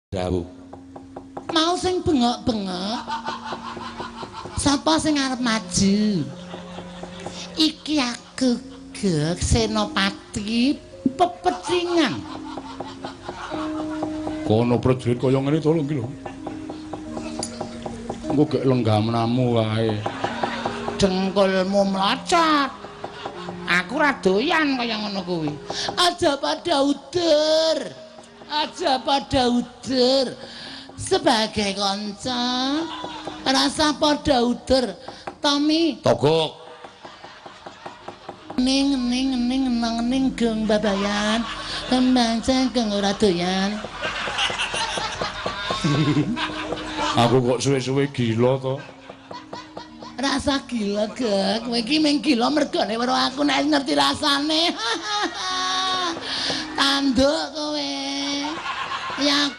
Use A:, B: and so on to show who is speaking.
A: Dawuh.
B: Mau sing bengok-bengok. Sapa sing arep maju? Iki aku Gek Senopati Pepetingan.
A: Kono prajurit kaya ngene to lho iki lho. Engko gek lenggamnamu wae.
B: Dengkulmu mlocot. Aku ra doyan kaya ngono kuwi. Aja pada udur. Aja pada udur. Sebagai kanca rasa pada udur. Tommy
A: Togok.
B: ning geng babayan. Kembang cengkeng ora doyan.
A: Aku kok suwe-suwe gila to.
B: Rasa gila Gek, kowe iki mung gila mergane weruh aku nek ngerti rasane. Tanduk kowe. Ya